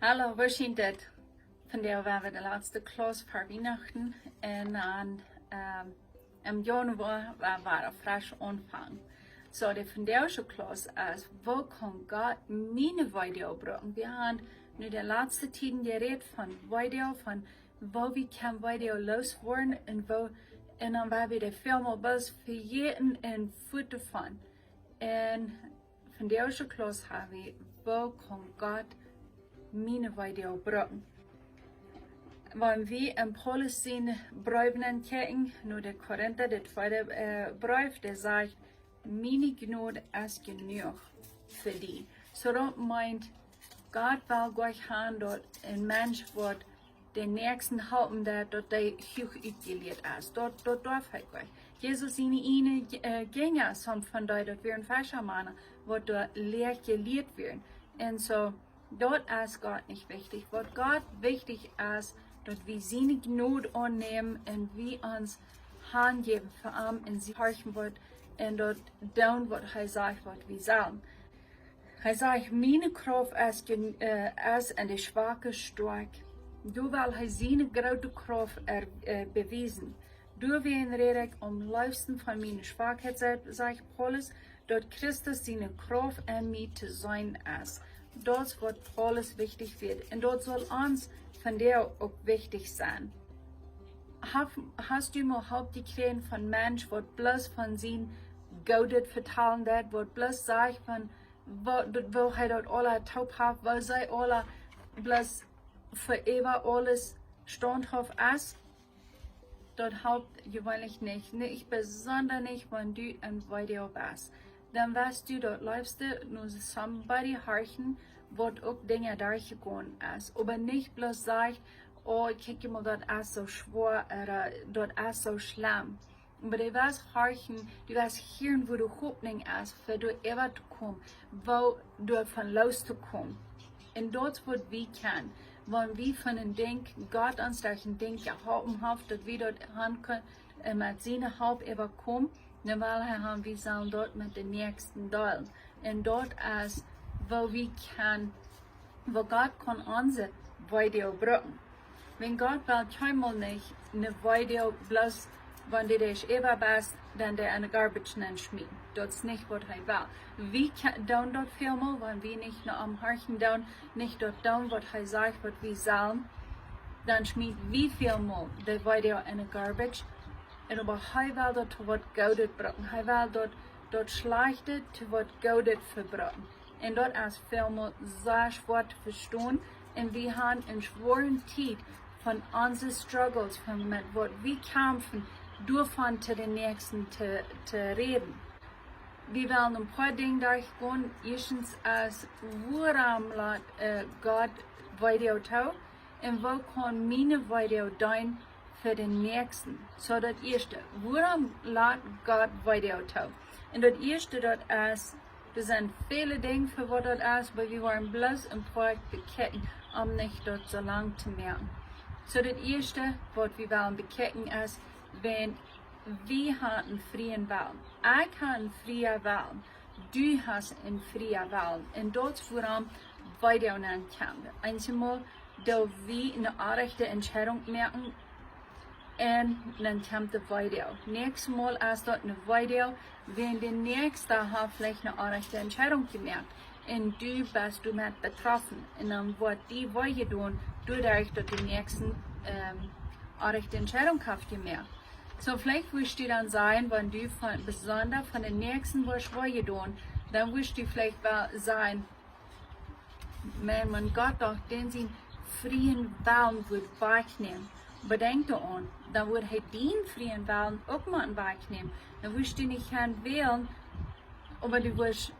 Hallo, we zijn dit. Vandaag waren we de laatste klas voor Weihnachten en dan im Januar war een fresh aanvang. So de vandaagse klas is, wo kan Gott meine Video brengen? We hebben nu de laatste tijden geredet van video, van wo we kan video los worden en dan waar we de film best vergeten en voeten van. En vandaagse klas hebben we, wo kan Gott miene video brengen. Wanneer we in Paulus zijn brieven kijken, nu de Korinther, de tweede brief, der zegt, meine Gnade is genoeg voor die. So dat meint, Gott wil gleich haben, dat een mens wordt de nächsten helpen, dat hij hoog uitgeleerd is. Dat darf hij gleich. Jezus in eine gingen som van die, dat weer een fascher mannen, wat door leer geleerd werden. En so, dat is Gott nicht wichtig. Wat Gott wichtig ist, dass wir seine Gnade annehmen und wir uns hingeben für ihn und sie horchen wird und dort tun, was er sagt, was wir sollen. Er sagt, meine Kraft ist in der Schwache stark. Du willst seine große Kraft beweisen. Du wirst redig Leisten von meiner Schwachheit, sagt Paulus, dort Christus seine Kraft in mir zu sein ist. Das ist, was Paulus wichtig wird. Und das soll uns von der auch wichtig sein. Hast du mal Haupt gekriegt von Mensch, was bloß von seinen Gaudet vertalen wird, was bloß sagt von, wo er dort alle taub hat, wo sie alle bloß für immer alles standhaft ist? Dort Haupt gewöhnlich nicht besonders nicht, wenn du ein Video bist. Dann weißt du, dort läufst du nur somebody horchen, wo auch Dinge durchgegangen ist. Aber nicht bloß sagt, oh, guck mal, dort ist so schwer, oder dort ist so schlimm. Aber du wirst horchen, du wirst hören, wo du Hoffnung ist, für du ever zu kommen, wo du von loszukommen. Und dort wird wir können, wenn wir von dem Denk, Gott uns durch ein Denk geholfen hat, dass wir dort können, mit seiner Haupt ever kommen, dann haben wir sollen dort mit den nächsten Teilen. Und dort ist, wo wir können, wo Gott kann unser Video bringen. Wenn Gott will keinmal nicht eine Video bloß, wenn du dich ever bist, dann der eine Garbage schmieden. Das ist nicht, was er will. Wir tun dort viel mal, wenn wir nicht nur am Herzen tun, nicht dort tun, was er sagt, was wir sollen, dann schmieden wir viel mal die Video in eine Garbage. En aber hij wil dat wat Goudet brengen. Hij wil dat slechte te wat Goudet verbrengen. En dat is veel meer zeer schwer te verstaan. En we hebben een zware tijd van onze struggles, van met wat we kämpfen, durchfahren zu den nächsten te reden. We willen een paar dingen durchgehen. Eerstens is waarom laat God video toe en wat kan mijn video doen für den nächsten. So das erste, warum lädt Gott Video toe? Und das erste, das sind viele Dinge für was das ist, aber wir wollen bloß im Projekt bekennen, nicht dort so lang zu merken. So das erste, was wir wollen bekennen ist, wenn wir haben einen freien Willen. Ich habe einen freien Willen. Du hast einen freien Willen. Und das ist, warum Video nennen kann. Einmal, da wir eine rechte Entscheidung merken, en dan komt de video. Nächstes Mal ist dort eine Video, wenn der Nächste hat vielleicht eine andere Entscheidung gemacht und du bist damit betroffen. Und dann wird die Video tun, dadurch, dass die Nächsten andere Entscheidung hat gemacht. So vielleicht wirst du dann sein, wenn du besonders von den Nächsten Video tun, dann wirst du vielleicht sein, wenn Gott doch den seinen freien Willen wird wegnehmen. Bedenk daran, dann wird er den freien Willen auch mal wegnehmen. Dann wirst du nicht wählen, aber du wirst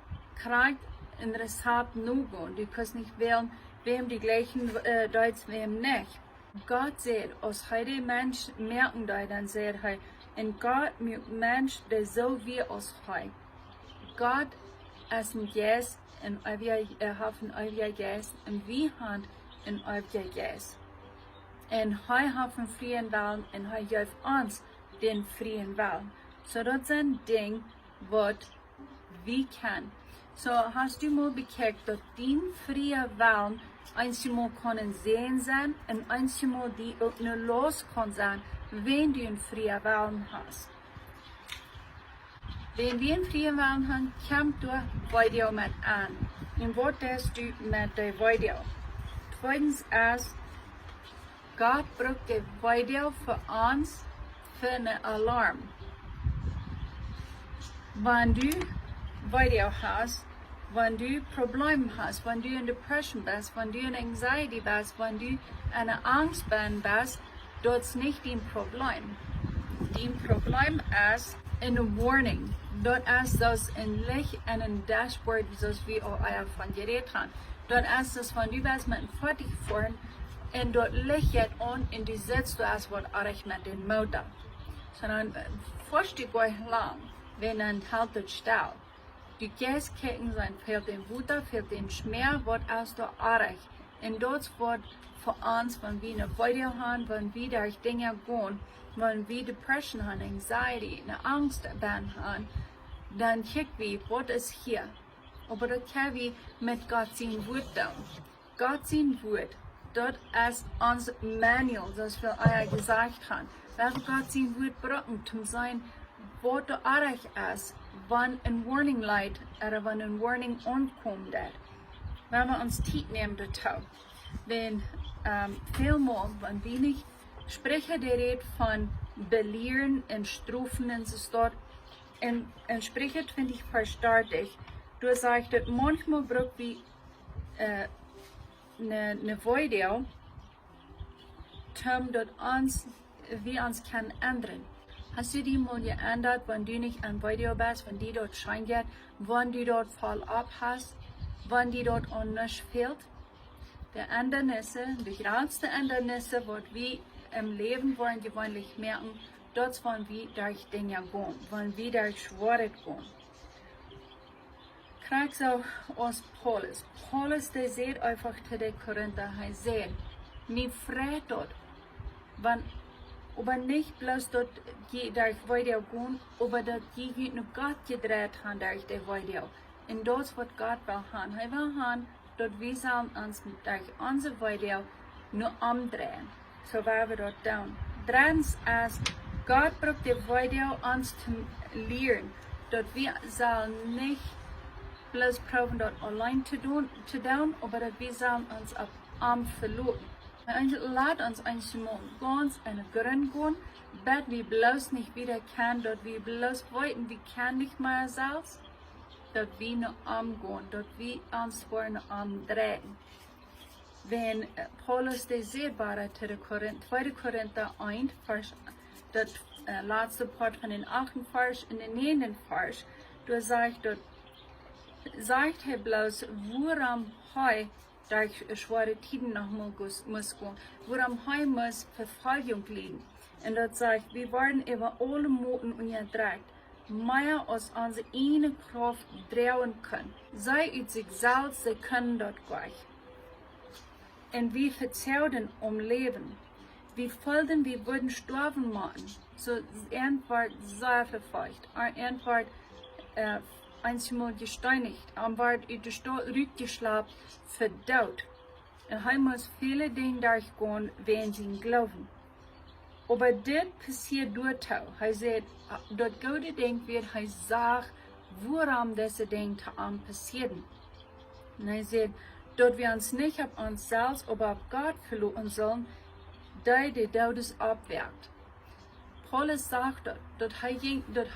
gerade in Rezept nur gehen. Du kannst nicht wählen, wem die gleichen Deutsch, wem nicht. Gott sagt, als heute Mensch merken, dann sagt er, und Gott mögt Mensch, der so wie als heute. Gott ist ein Geist, und er hat ein ewiger Geist, und wir haben ein ewiger Geist. Und er hat einen freien Willen und er gibt uns den freien Willen. So das sind Dinge, was wir können. So hast du mal bekijkt dat die vrije Willen Einmal können sehen sein und einmal die auch nur los kann sein, wenn du einen freien Willen hast. Wenn wir einen freien Willen haben, kommt du Weedoag mit an. Und was tust du mit der Weedoag? Zweitens ist, Gott braucht die Weedoag für uns für einen Alarm. Wenn du Weedoag hast, wenn du Probleme hast, wenn du in Depression bist, wenn du in Anxiety bist, wenn du in Angst bist, dort ist nicht dein Problem. Dein Problem ist eine Warning. Dort ist das ein Licht in einem Dashboard, das wir auch von geredet haben. Dort ist das, wenn du bist mit einem Fahrzeug fahren und dort Licht an und du sitzt, du hast was auch mit dem Motor. Sondern fährst du gleich lang, wenn ein Halt dort steht. Du gehst gucken, sein fehlt den Wutter, fehlt den Schmerz, was ist da auch. Und dort wird für uns, wenn wir eine Weedoag haben, wenn wir durch Dinge gehen, wenn wir Depression haben, Anxiety, eine Angst haben, dann checken wir, was ist hier. Aber das können wir mit Gott sein Wort tun. Gott sein Wort, dort ist unser Manual, das wir euch gesagt haben. Weil Gott sein Wort brauchen, um sein, was da auch ist, wenn ein Warning Light oder wenn ein Warning ankommt. Wenn wir uns Zeit nehmen dazu. Wenn vielmal, wenn wir nicht sprechen, der redet von belehren und Strafen und so dort. Und sprechen finde ich verständlich. Du sagst, dass manchmal braucht wir eine Weedoag, um dort wir uns kann ändern. Hast du die mal geändert, wenn du nicht an Weedoag bist, wenn die dort scheingeht, wenn du dort voll ab hast, wenn die dort auch nichts fehlt? Die Änderungen, die größten Änderungen, die wir im Leben wollen gewöhnlich merken, dort wollen wir durch Dinge gehen, wollen wir durch Schwere gehen. Krieg so aus Paulus. Paulus, der sagt einfach zu den Korinther, er sagt, mir freut dort, wenn aber nicht bloß dort durch Weedoag gehen, aber dort die nur Gott gedreht haben durch die Weedoag. Und das, was Gott will haben. Er will haben, dort wir sollen uns durch unsere Weedoag nur umdrehen. So werden wir dort tun. Drittens ist, Gott braucht die Weedoag uns zu lernen. Dort wir sollen nicht bloß probieren, dort allein zu tun, aber dort wir sollen uns auf verloren. Laat uns einmal ganz in den Grund gehen, dass wir bloß nicht wieder können, dass wir bloß wollten, wir können nicht mehr selbst, dass wir noch umgehen, dass wir uns vorne umdrehen. Wenn Paulus der Seebare zu der 2. Korinther 1, Vers, das letzte Part von den 8. Vers in den 9. Vers, da sagt er bloß, worum heute durch schwere Tiden noch muss gehen, woran heute muss Verfolgung liegen. Und dort sagt, wir werden über alle Moten unterdrückt, mehr als unsere eine Kraft drehen können. Sei ut sich selbst, sie können dort gleich. Und wir vertrauen Leben. Wir folgen, wir würden sterben machen. So, Antwort sehr verfolgt, Antwort einmal gesteinigt, wird rückgeschlagen, verdaut. Und er muss viele Dinge durchgehen, wenn sie ihn glauben. Aber das passiert dort auch. Er sagt, dort gute Dinge wird, er sagt, woran diese Dinge passieren. Und er sagt, dort wir uns nicht auf uns selbst, aber auf Gott verlassen sollen, der Todes abwirkt. Paulus sagt dort, dass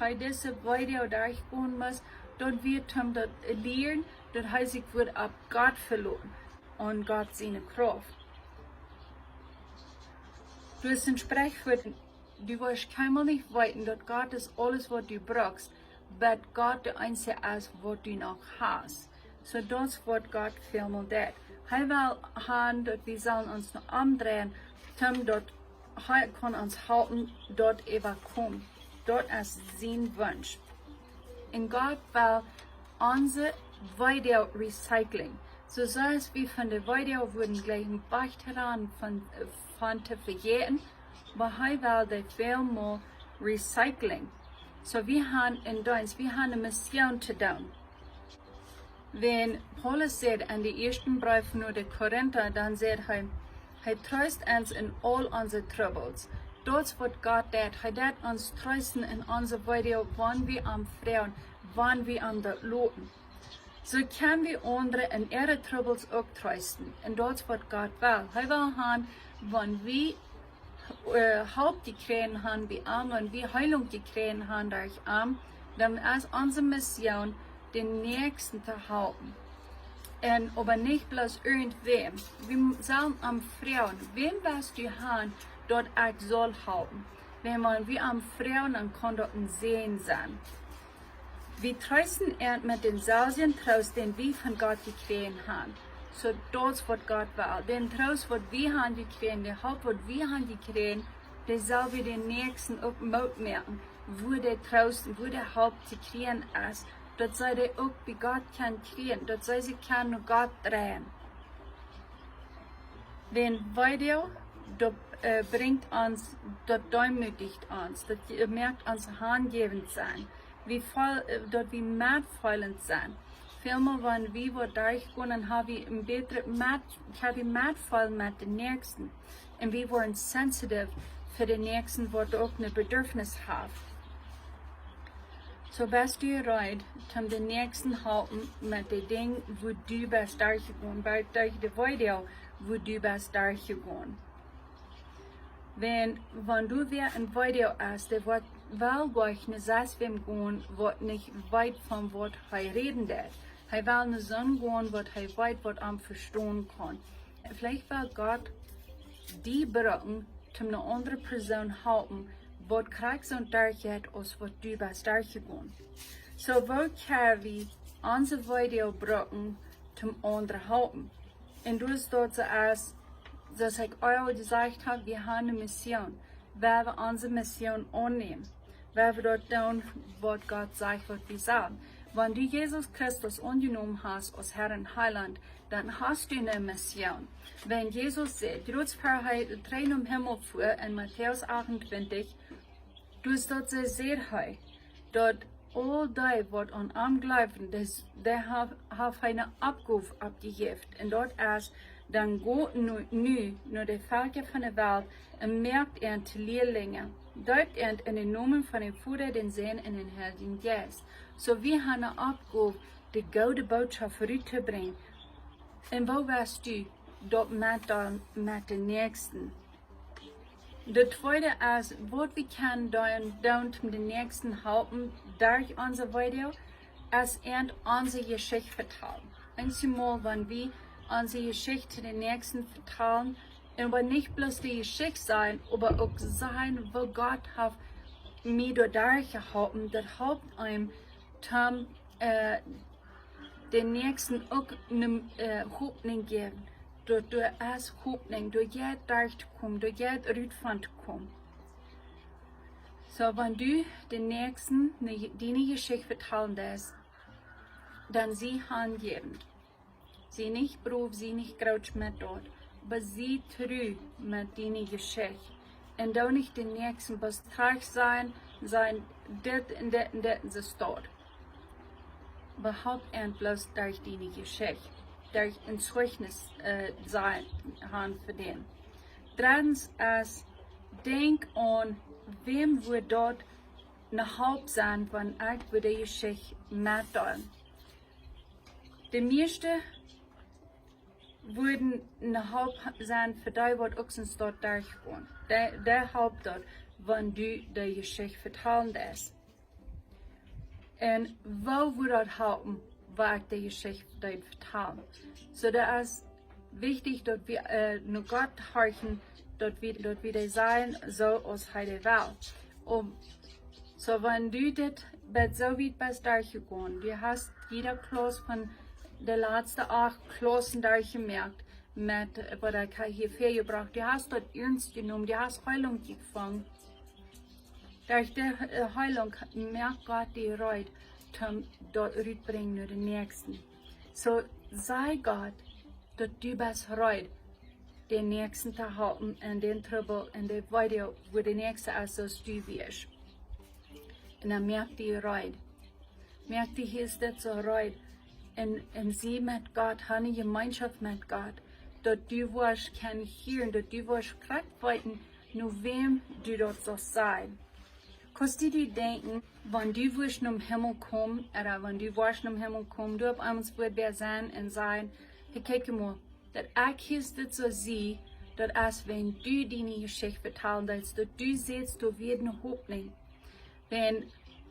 er diese Weedoag durchgehen muss, dort wird ihm das lernen, dass er sich wird auf Gott verlassen und Gott seine Kraft. Du hast ein Sprichwort, du wirst keinmal nicht wissen, dass Gott ist alles, was du brauchst, aber Gott der Einzige ist, was du noch hast. So das wird Gott vielmal tut. Er will haben, dass wir sollen uns noch umdrehen, dort er kann uns halten, dort kommen. Dort ist sein Wunsch. Und Gott will unser Weedoag Recycling. So sei es wie von der Weedoag wurden gleich ein Bach heran von zu vergehen, aber er will das vielmal Recycling. So wir haben in uns, wir haben eine Mission zu tun. Wenn Paulus sagt in die ersten Brief nur der Korinther, dann sagt er tröst uns in all unsere Troubles. Dort wird Gott dat uns trösten in unser Video, wann wir am Frauen, wann wir am der Loten. So können wir andere in ihre Troubles auch trösten. Und dort wird Gott will. Er will haben, wenn wir Haupt gekriegt haben, wie wenn wir Heilung gekriegt haben durch dann ist unsere Mission, den Nächsten zu halten. Und aber nicht bloß irgendwem. Wir sollen am Frauen, wem was du haben, dort ich soll halten. Wenn man wie am Frauen, dann kann dort ein Sehen sein. Wir trösten mit den selben Trost, den wir von Gott gekriegt haben. So dort wird Gott will. Den Trost, was wir haben gekriegt, der Haupt, was wir haben gekriegt, der soll wir den Nächsten auch merken, wo der Trost, wo der Haupt zu kriegen ist. Dort soll der auch wie Gott kann kriegen, dort soll sie kann nur Gott drehen. Den Video, dort bringt uns, dort demütigt uns, dort merkt uns handgebend sein, wie voll, dort wie mitfühlend sein. Vielmehr, wenn wir wo durchgehen, haben wir ein besseres Mitgefühl mit den Nächsten. Und wir werden sensitiv für den Nächsten, der auch ein Bedürfnis hat. So bist du bereit, den Nächsten halten mit den Dingen, wo du bist durchgegangen, durch das Video, wo du bist durchgegangen. Wenn du wieder ein Video hast, der wird wel gleich nicht das wem gehen, was nicht weit von was er reden wird. Er will nicht so gehen, was er weit was am verstehen kann. Vielleicht will Gott die Brucken zum eine andere Person halten, was kriegt so durchgeht, als was du bist durchgegangen. So wo können wir unsere Video Brucken zum anderen halten? Und du hast dort so als, dass ich euch gesagt habe, wir haben eine Mission. Weil wir unsere Mission annehmen. Weil wir dort tun, was Gott sagt, was wir sagen. Wenn du Jesus Christus angenommen hast als Herr und Heiland, dann hast du eine Mission. Wenn Jesus sagt, Rutsverheit Tränen im Himmel fuhr in Matthäus 28, du hast dort sehr high, dort all die, was an ihm glauben, der haben eine Abgabe abgegeben. Und dort ist, dann geht nur die Völker von der Welt und merkt er die Lehrlinge. Dort in den Namen von dem Vater, den Sohn und den Heiligen Geist. So wir haben eine Abgabe, die gute Botschaft rüberzubringen. Und wo warst du? Dort mit den Nächsten. Das zweite ist, was wir können tun, den Nächsten helfen, durch unser Video, ist unsere Geschichte vertellen. Einmal, wenn wir unsere Geschichte den Nächsten vertellen, aber nicht bloß die Geschichte sein, aber auch sein, wo Gott hat mir dadurch geholfen, das hilft einem, den Nächsten auch eine Hoffnung geben. Durch als Hoffnung, durch jede durchzukommen, durch jede Rückfahrt kommen. So, wenn du den Nächsten deine Geschichte vertellen lässt, dann sie handgebend. Sie nicht Beruf, sie nicht Grouch mit dort, aber sie treu mit deiner Geschichte. Und auch nicht den Nächsten bestraft sein, dit und dit und dit und so dort. Behaupt und bloß durch deine Geschichte, durch ein Zeugnis sein haben für den. Drittens ist, denk an, wem wir dort eine Haupt sein, wenn ich die Geschichte mitteilen. Die meisten würden eine Haupt sein für die, was uns dort durchgehen. Der Haupt dort, wenn du die Geschichte vertellen lässt. Und wo wir dort halten, war ich die Geschichte dort vertellen. So, da ist wichtig, dass wir nur Gott horchen, dass wir sein, so als heute Welt. So, wenn du das so weit bist durchgegangen, du hast jeder Klasse von der letzten 8 Klassen durchgemerkt, mit, was ich hier vorgebracht, du hast dort ernst genommen, du hast Heilung gefangen. Durch die Heilung merkt Gott die Freude, dort rüberbringen nur den Nächsten. So, sei Gott, dass du bist Freude, den Nächsten zu halten, in den Trouble, in der Video, wo der Nächste ist, so du wirst. Und dann merkt die Freude. Merkt die, hier ist das so Freude, en sie met Gott, haben eine Gemeinschaft mit Gott. Dat du wirst können hören, dat du wirst gerade weiten, nur wem du dort so sein. Kannst du dir denken, wenn du wirst zum Himmel kommen, oder wenn du wirst zum Himmel kommen, du auf einmal wird wer sein und sagen, hey, kijk mal, dat ich ist das so sie, dat als wenn du deine Geschichte vertellen willst, dat du siehst, du wirst eine Hoffnung. Wenn,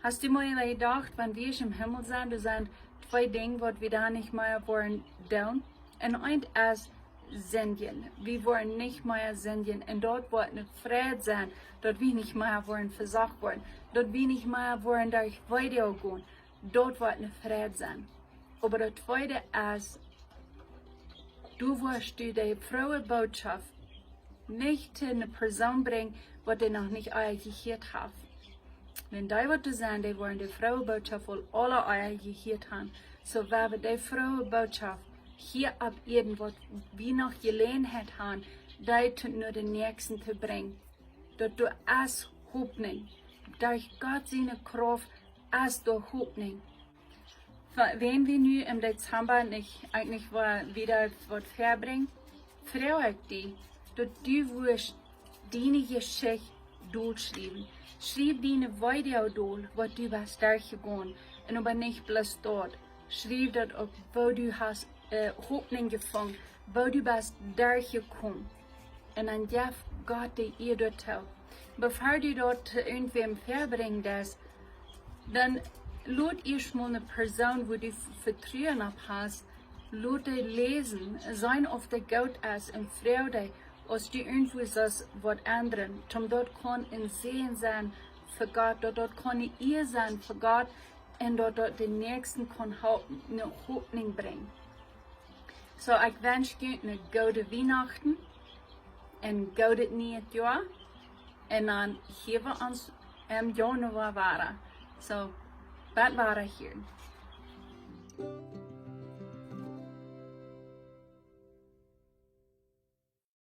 hast du mal gedacht, wenn wir im Himmel sind, das sind zwei Dinge, die wir da nicht mehr wollen tun. Und eins ist Senden. Wir wollen nicht mehr senden. Und dort wird eine Friede sein, dort wir nicht mehr wollen versagt werden, dort wir nicht mehr wollen durch Weedoag gehen. Dort wird eine Friede sein. Aber das Zweite ist, du wirst die frohe Botschaft nicht zu einer Person bringen, die noch nicht gehört hat. Wenn die wird sein, die wollen die frohe Botschaft wohl alle gehört haben. So werden die frohe Botschaft hier ab Erden, was wir noch Gelegenheit haben, die zu nur den Nächsten zu bringen. Dass du als Hoffnung, durch Gott seine Kraft, als du Hoffnung. Wenn wir nun im Dezember nicht eigentlich wieder was verbringen, freue ich dich, dass du wirst deine Geschichte durchschreiben. Schreib deine Weedoag durch, was du bist durchgegangen und aber nicht bloß dort. Schreib das auch, wo du hast Hoffnung gefunden, wo du bist durchgekommen. Und dann darf Gott dir dort helfen. Bevor du dort irgendwem verbringst, dann lass erstmal eine Person, wo du Vertrauen hast, lass dich lesen, sein auf der Gott ist und Freude, als du irgendwo sagst, was anderen. Zum dort kann ein Sehen sein für Gott, dort kann ihr sein für Gott und dort den Nächsten kann eine Hoffnung bringen. So, ich wünsche dir eine gute Weihnachten und gute neues Jahr. Und dann hier wir uns im Januar weiter. So, bald weiter hier.